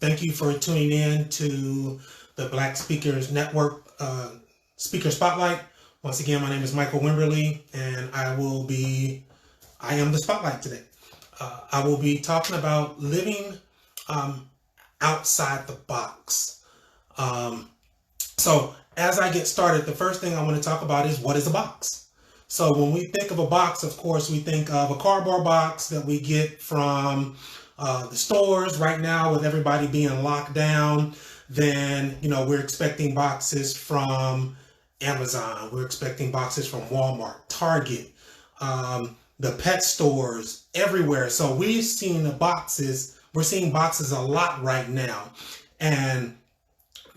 Thank you for tuning in to the Black Speakers Network Speaker Spotlight. Once again, my name is Michael Wimberly, and I am the Spotlight today. I will be talking about living outside the box. So as I get started, the first thing I want to talk about is, what is a box? So when we think of a box, of course, we think of a cardboard box that we get from the stores right now. With everybody being locked down, then we're expecting boxes from Amazon. We're expecting boxes from Walmart, Target, the pet stores, everywhere. So we're seeing boxes a lot right now. And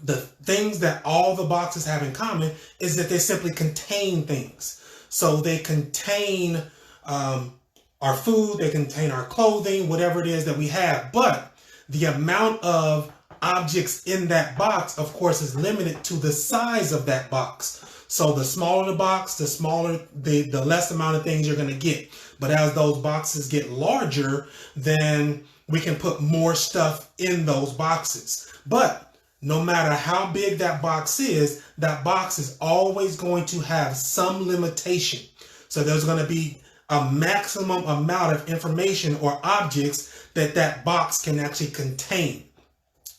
the things that all the boxes have in common is that they simply contain things. So they contain our food, they contain our clothing, whatever it is that we have. But the amount of objects in that box, of course, is limited to the size of that box. So the smaller the box, the less amount of things you're going to get. But as those boxes get larger, then we can put more stuff in those boxes. But no matter how big that box is always going to have some limitation. So there's going to be a maximum amount of information or objects that box can actually contain.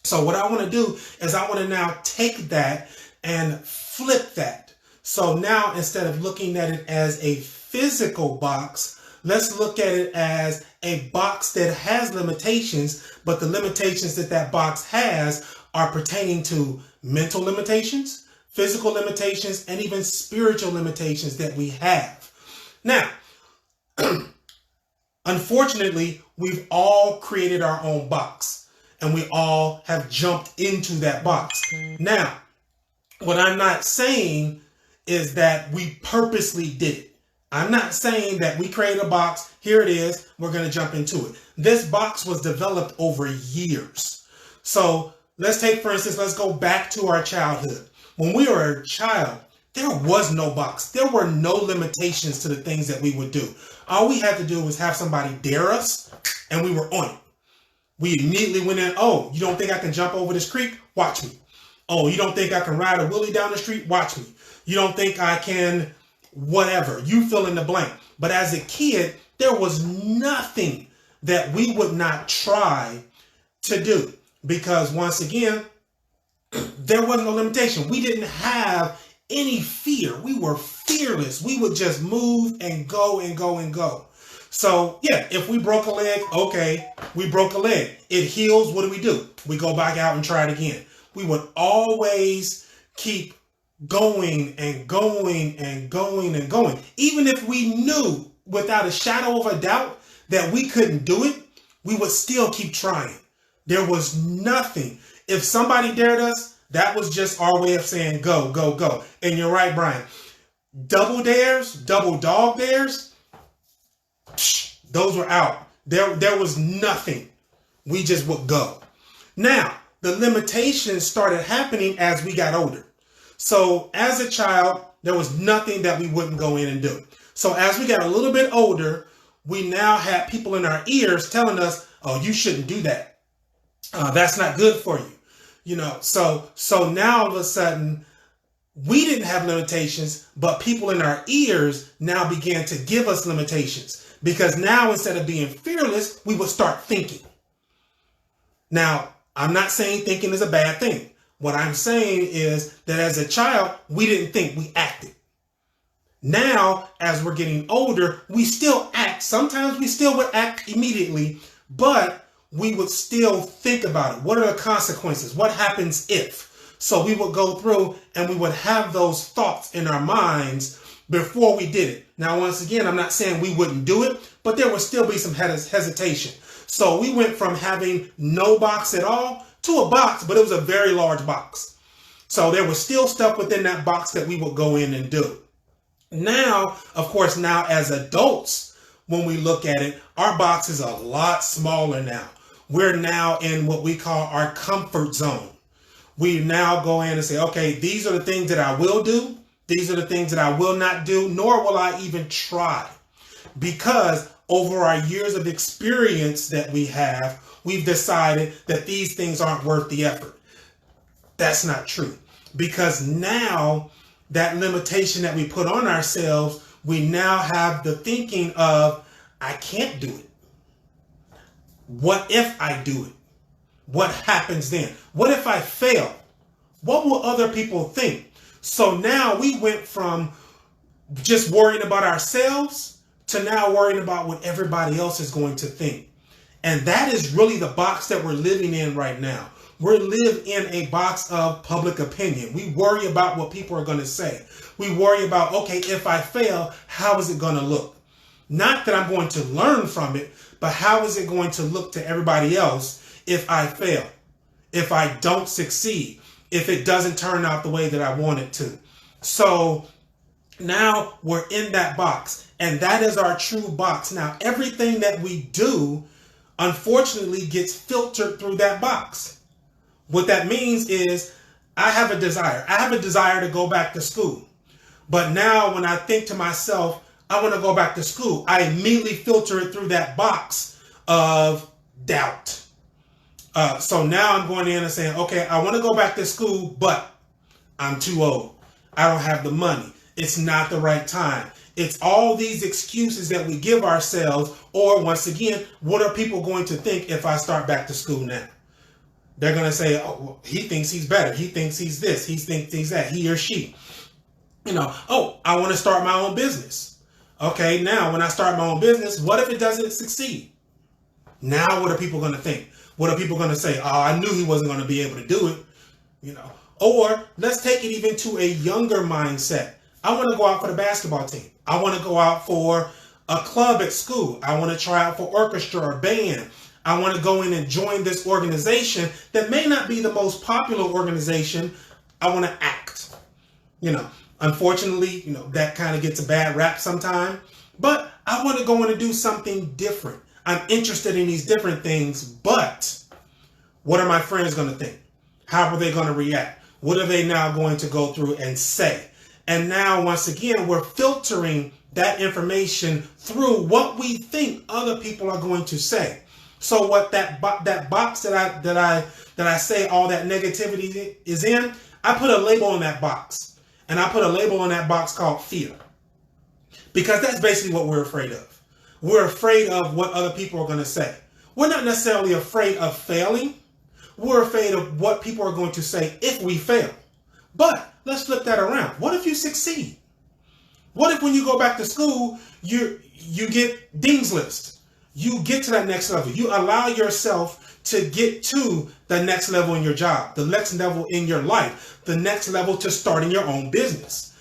So what I want to do is I want to now take that and flip that. So now, instead of looking at it as a physical box, let's look at it as a box that has limitations, but the limitations that box has are pertaining to mental limitations, physical limitations, and even spiritual limitations that we have. Now, unfortunately, we've all created our own box, and we all have jumped into that box. Now, what I'm not saying is that we purposely did it. I'm not saying that we created a box, here it is, we're going to jump into it. This box was developed over years. So let's go back to our childhood. When we were a child, there was no box. There were no limitations to the things that we would do. All we had to do was have somebody dare us, and we were on it. We immediately went in, oh, you don't think I can jump over this creek? Watch me. Oh, you don't think I can ride a wheelie down the street? Watch me. You don't think I can whatever. You fill in the blank. But as a kid, there was nothing that we would not try to do. Because once again, there was no limitation. We didn't have any fear. We were fearless. We would just move and go and go and go. So yeah, if we broke a leg, okay, we broke a leg. It heals. What do? We go back out and try it again. We would always keep going and going and going and going. Even if we knew without a shadow of a doubt that we couldn't do it, we would still keep trying. There was nothing. If somebody dared us, that was just our way of saying go, go, go. And you're right, Brian. Double dares, double dog dares, those were out. There was nothing. We just would go. Now, the limitations started happening as we got older. So as a child, there was nothing that we wouldn't go in and do. So as we got a little bit older, we now had people in our ears telling us, oh, you shouldn't do that. That's not good for you. So now all of a sudden, we didn't have limitations, but people in our ears now began to give us limitations. Because now, instead of being fearless, we would start thinking. Now, I'm not saying thinking is a bad thing. What I'm saying is that as a child, we didn't think, we acted. Now, as we're getting older, we still act. Sometimes we still would act immediately, but we would still think about it. What are the consequences? What happens if? So we would go through and we would have those thoughts in our minds before we did it. Now, once again, I'm not saying we wouldn't do it, but there would still be some hesitation. So we went from having no box at all to a box, but it was a very large box. So there was still stuff within that box that we would go in and do. Now, of course, now as adults, when we look at it, our box is a lot smaller now. We're now in what we call our comfort zone. We now go in and say, okay, these are the things that I will do. These are the things that I will not do, nor will I even try. Because over our years of experience that we have, we've decided that these things aren't worth the effort. That's not true. Because now that limitation that we put on ourselves, we now have the thinking of, I can't do it. What if I do it? What happens then? What if I fail? What will other people think? So now we went from just worrying about ourselves to now worrying about what everybody else is going to think. And that is really the box that we're living in right now. We live in a box of public opinion. We worry about what people are going to say. We worry about, okay, if I fail, how is it going to look? Not that I'm going to learn from it, but how is it going to look to everybody else if I fail, if I don't succeed, if it doesn't turn out the way that I want it to? So now we're in that box, and that is our true box. Now, everything that we do, unfortunately, gets filtered through that box. What that means is I have a desire. I have a desire to go back to school. But now when I think to myself, I want to go back to school, I immediately filter it through that box of doubt. So now I'm going in and saying, okay, I want to go back to school, but I'm too old. I don't have the money. It's not the right time. It's all these excuses that we give ourselves. Or once again, what are people going to think if I start back to school now? They're going to say, oh, well, he thinks he's better. He thinks he's this. He thinks he's that. He or she. Oh, I want to start my own business. Okay, now when I start my own business, what if it doesn't succeed? Now what are people going to think? What are people going to say? Oh, I knew he wasn't going to be able to do it. Or let's take it even to a younger mindset. I want to go out for the basketball team. I want to go out for a club at school. I want to try out for orchestra or band. I want to go in and join this organization that may not be the most popular organization. I want to act. Unfortunately, that kind of gets a bad rap sometime. But I want to go in and do something different. I'm interested in these different things, but what are my friends going to think? How are they going to react? What are they now going to go through and say? And now, once again, we're filtering that information through what we think other people are going to say. So what that box that I say all that negativity is in, I put a label on that box. And I put a label on that box called fear. Because that's basically what we're afraid of. We're afraid of what other people are going to say. We're not necessarily afraid of failing. We're afraid of what people are going to say if we fail. But let's flip that around. What if you succeed? What if when you go back to school, you get Dean's List? You get to that next level. You allow yourself to get to the next level in your job, the next level in your life, the next level to starting your own business.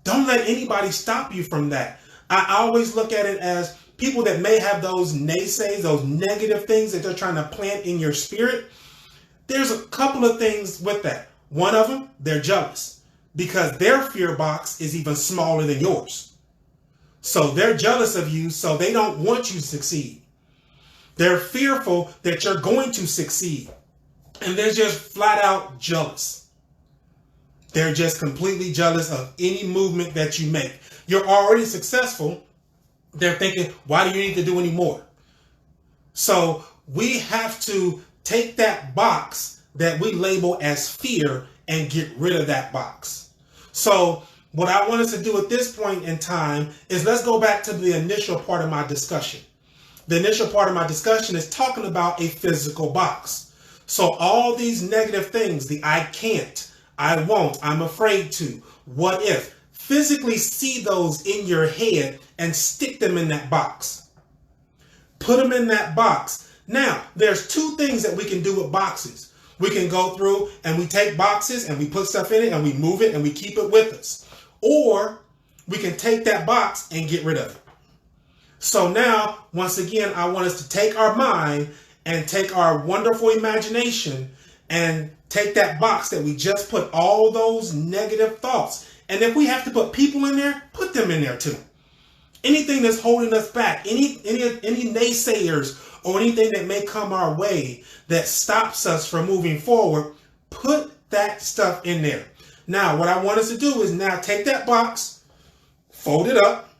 Don't let anybody stop you from that. I always look at it as people that may have those naysays, those negative things that they're trying to plant in your spirit. There's a couple of things with that. One of them, they're jealous because their fear box is even smaller than yours. So they're jealous of you, so they don't want you to succeed. They're fearful that you're going to succeed. And they're just flat out jealous. They're just completely jealous of any movement that you make. You're already successful. They're thinking, why do you need to do any more? So we have to take that box that we label as fear and get rid of that box. So what I want us to do at this point in time is let's go back to the initial part of my discussion. The initial part of my discussion is talking about a physical box. So all these negative things, the I can't, I won't, I'm afraid to, what if, physically see those in your head and stick them in that box. Put them in that box. Now, there's two things that we can do with boxes. We can go through and we take boxes and we put stuff in it and we move it and we keep it with us. Or we can take that box and get rid of it. So now, once again, I want us to take our mind and take our wonderful imagination and take that box that we just put all those negative thoughts. And if we have to put people in there, put them in there too. Anything that's holding us back, any naysayers or anything that may come our way that stops us from moving forward, put that stuff in there. Now, what I want us to do is now take that box, fold it up,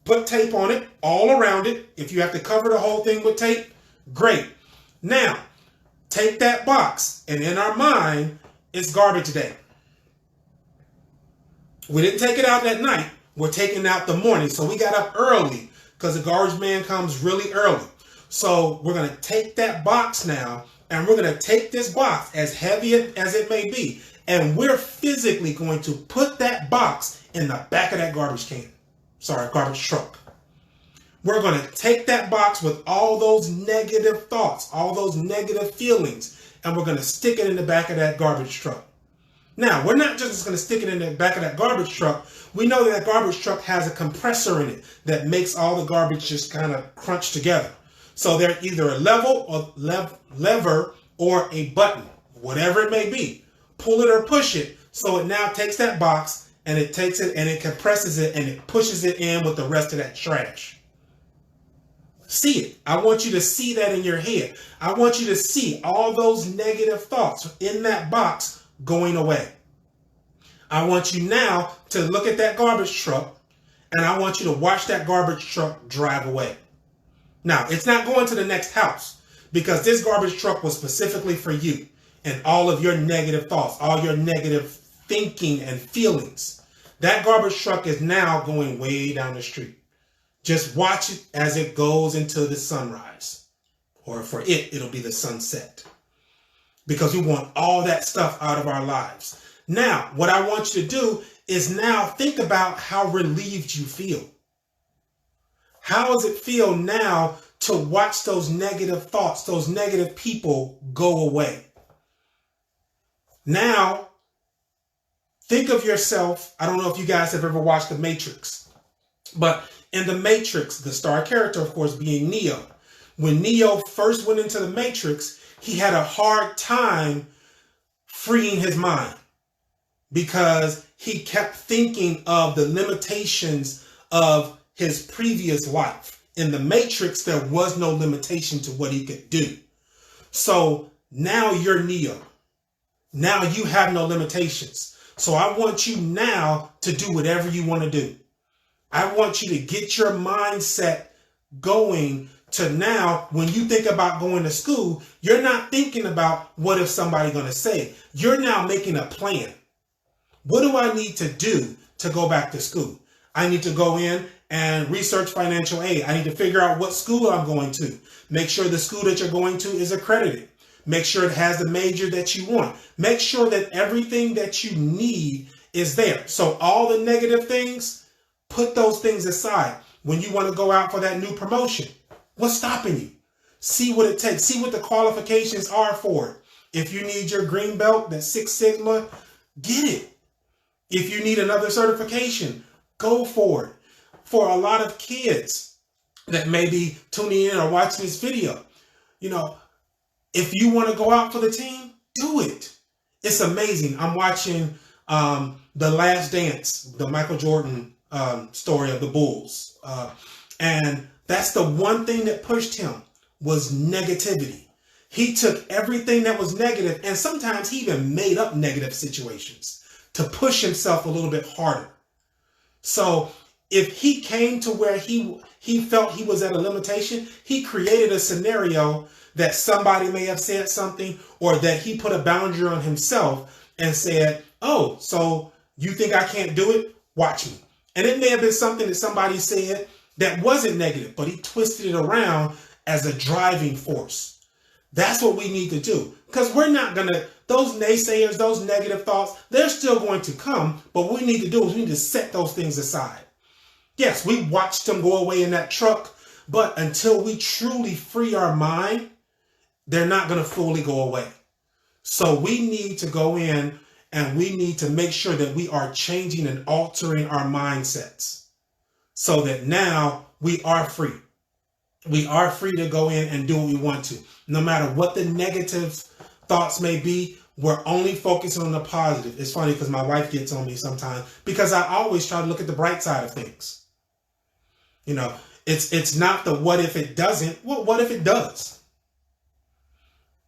put tape on it, all around it. If you have to cover the whole thing with tape, great. Now, take that box, and in our mind, it's garbage day. We didn't take it out that night. We're taking it out the morning. So we got up early because the garbage man comes really early. So we're going to take that box now, and we're going to take this box, as heavy as it may be, and we're physically going to put that box in the back of that garbage truck. We're going to take that box with all those negative thoughts, all those negative feelings, and we're going to stick it in the back of that garbage truck. Now, we're not just going to stick it in the back of that garbage truck. We know that garbage truck has a compressor in it that makes all the garbage just kind of crunch together. So they're either a lever or a button, whatever it may be. Pull it or push it. So it now takes that box and it takes it and it compresses it and it pushes it in with the rest of that trash. See it. I want you to see that in your head. I want you to see all those negative thoughts in that box going away. I want you now to look at that garbage truck, and I want you to watch that garbage truck drive away. Now, it's not going to the next house, because this garbage truck was specifically for you and all of your negative thoughts, all your negative thinking and feelings. That garbage truck is now going way down the street. Just watch it as it goes into the sunrise. Or for it, it'll be the sunset. Because we want all that stuff out of our lives. Now, what I want you to do is now think about how relieved you feel. How does it feel now to watch those negative thoughts, those negative people go away? Now, think of yourself. I don't know if you guys have ever watched The Matrix, but in The Matrix, the star character, of course, being Neo. When Neo first went into the Matrix, he had a hard time freeing his mind because he kept thinking of the limitations of his previous life. In the Matrix, there was no limitation to what he could do. So now you're Neo. Now you have no limitations. So I want you now to do whatever you want to do. I want you to get your mindset going to now, when you think about going to school, you're not thinking about what if somebody's going to say. You're now making a plan. What do I need to do to go back to school? I need to go in and research financial aid. I need to figure out what school I'm going to. Make sure the school that you're going to is accredited. Make sure it has the major that you want. Make sure that everything that you need is there. So all the negative things, put those things aside. When you want to go out for that new promotion, what's stopping you? See what it takes. See what the qualifications are for it. If you need your green belt, that Six Sigma, get it. If you need another certification, go for it. For a lot of kids that may be tuning in or watching this video, if you want to go out for the team, do it. It's amazing. I'm watching The Last Dance, the Michael Jordan story of the Bulls. And that's the one thing that pushed him was negativity. He took everything that was negative, and sometimes he even made up negative situations to push himself a little bit harder. So if he came to where he felt he was at a limitation, he created a scenario that somebody may have said something, or that he put a boundary on himself and said, oh, so you think I can't do it? Watch me. And it may have been something that somebody said that wasn't negative, but he twisted it around as a driving force. That's what we need to do. Because we're not going to, those naysayers, those negative thoughts, they're still going to come. But what we need to do is we need to set those things aside. Yes, we watched them go away in that truck, but until we truly free our mind, they're not going to fully go away. So we need to go in and we need to make sure that we are changing and altering our mindsets so that now we are free. We are free to go in and do what we want to. No matter what the negative thoughts may be, we're only focusing on the positive. It's funny because my wife gets on me sometimes because I always try to look at the bright side of things. It's not the what if it doesn't. Well, what if it does?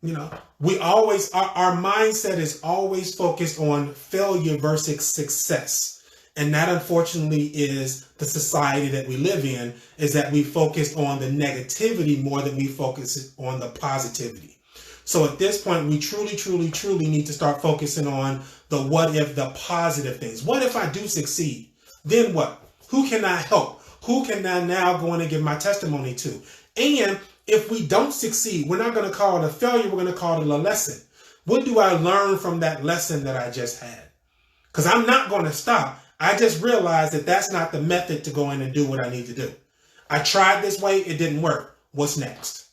We always, our mindset is always focused on failure versus success. And that, unfortunately, is the society that we live in, is that we focus on the negativity more than we focus on the positivity. So at this point, we truly need to start focusing on the what if, the positive things. What if I do succeed? Then what? Who can I help? Who can I now go in and give my testimony to? And if we don't succeed, we're not going to call it a failure. We're going to call it a lesson. What do I learn from that lesson that I just had? Because I'm not going to stop. I just realized that that's not the method to go in and do what I need to do. I tried this way. It didn't work. What's next?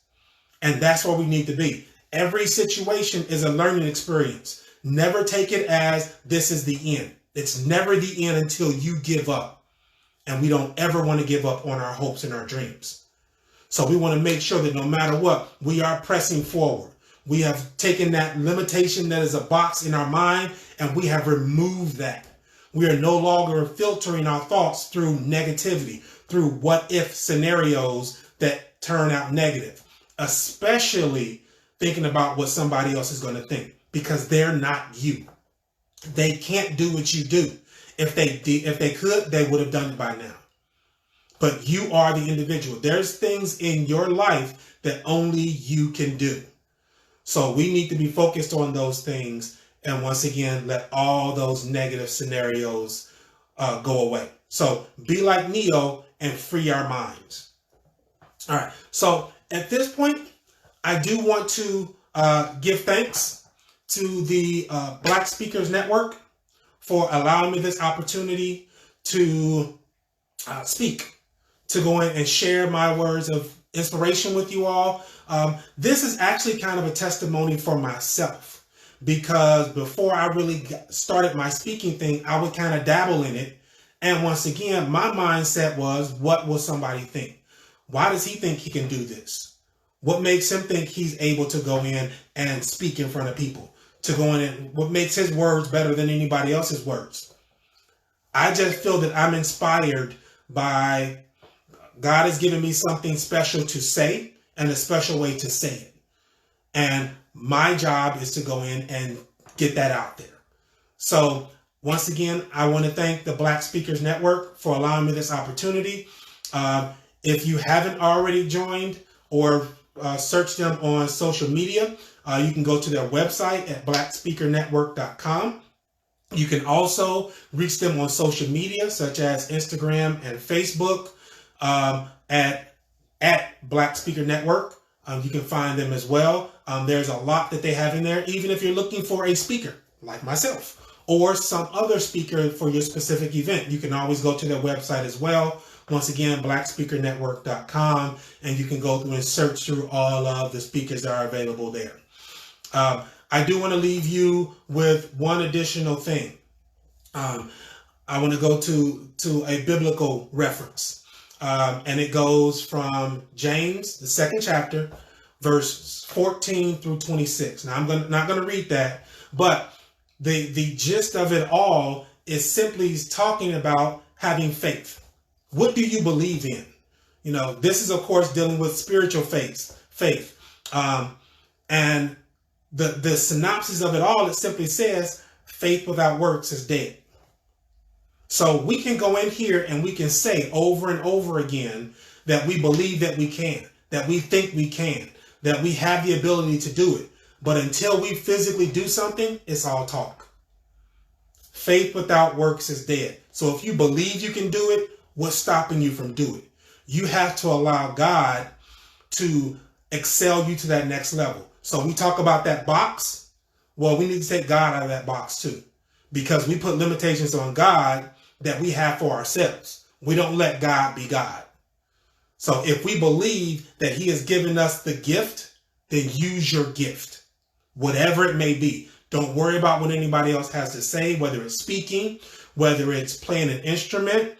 And that's where we need to be. Every situation is a learning experience. Never take it as this is the end. It's never the end until you give up. And we don't ever want to give up on our hopes and our dreams. So we want to make sure that no matter what, we are pressing forward. We have taken that limitation that is a box in our mind, and we have removed that. We are no longer filtering our thoughts through negativity, through what if scenarios that turn out negative, especially thinking about what somebody else is going to think, because they're not you. They can't do what you do. If they could, they would have done it by now. But you are the individual. There's things in your life that only you can do. So we need to be focused on those things. And once again, let all those negative scenarios go away. So be like Neo and free our minds. All right. So at this point, I do want to give thanks to the Black Speakers Network for allowing me this opportunity to speak, to go in and share my words of inspiration with you all. This is actually kind of a testimony for myself, because before I really started my speaking thing, I would kind of dabble in it. And once again, my mindset was, what will somebody think? Why does he think he can do this? What makes him think he's able to go in and speak in front of people? To go in and what makes his words better than anybody else's words? I just feel that I'm inspired by God has given me something special to say and a special way to say it. And my job is to go in and get that out there. So once again, I want to thank the Black Speakers Network for allowing me this opportunity. If you haven't already joined or searched them on social media, you can go to their website at blackspeakernetwork.com. You can also reach them on social media, such as Instagram and Facebook, at Black Speaker Network. You can find them as well. There's a lot that they have in there, even if you're looking for a speaker like myself or some other speaker for your specific event. You can always go to their website as well. Once again, blackspeakernetwork.com, and you can go through and search through all of the speakers that are available there. I do want to leave you with one additional thing. I want to go to a biblical reference. And it goes from James, the 2nd chapter, verse 14 through 26. Now, I'm not going to read that, but the gist of it all is simply talking about having faith. What do you believe in? You know, this is, of course, dealing with spiritual faith. And the synopsis of it all, it simply says, faith without works is dead. So we can go in here and we can say over and over again that we believe that we can, that we think we can, that we have the ability to do it. But until we physically do something, it's all talk. Faith without works is dead. So if you believe you can do it, what's stopping you from doing it? You have to allow God to excel you to that next level. So we talk about that box. Well, we need to take God out of that box too, because we put limitations on God that we have for ourselves. We don't let God be God. So if we believe that he has given us the gift, then use your gift, whatever it may be. Don't worry about what anybody else has to say, whether it's speaking, whether it's playing an instrument,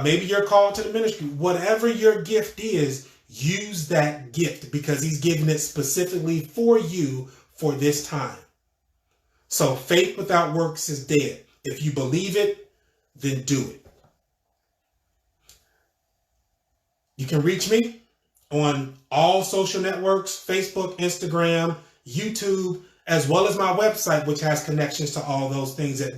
maybe you're called to the ministry. Whatever your gift is, use that gift, because he's given it specifically for you for this time. So faith without works is dead. If you believe it, then do it. You can reach me on all social networks, Facebook, Instagram, YouTube, as well as my website, which has connections to all those things as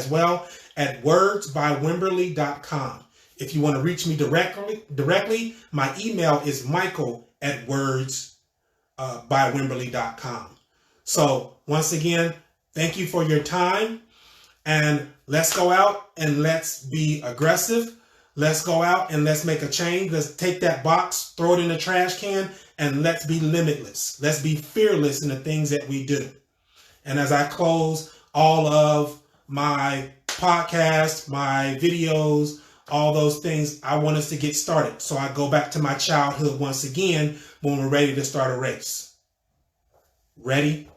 well. at wordsbywimberly.com. If you want to reach me directly, my email is michael@wordsbywimberly.com. So once again, thank you for your time, and let's go out and let's be aggressive. Let's go out and let's make a change. Let's take that box, throw it in the trash can, and let's be limitless. Let's be fearless in the things that we do. And as I close all of my podcasts, my videos, all those things, I want us to get started. So I go back to my childhood once again when we're ready to start a race. Ready,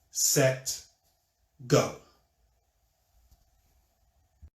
set, go.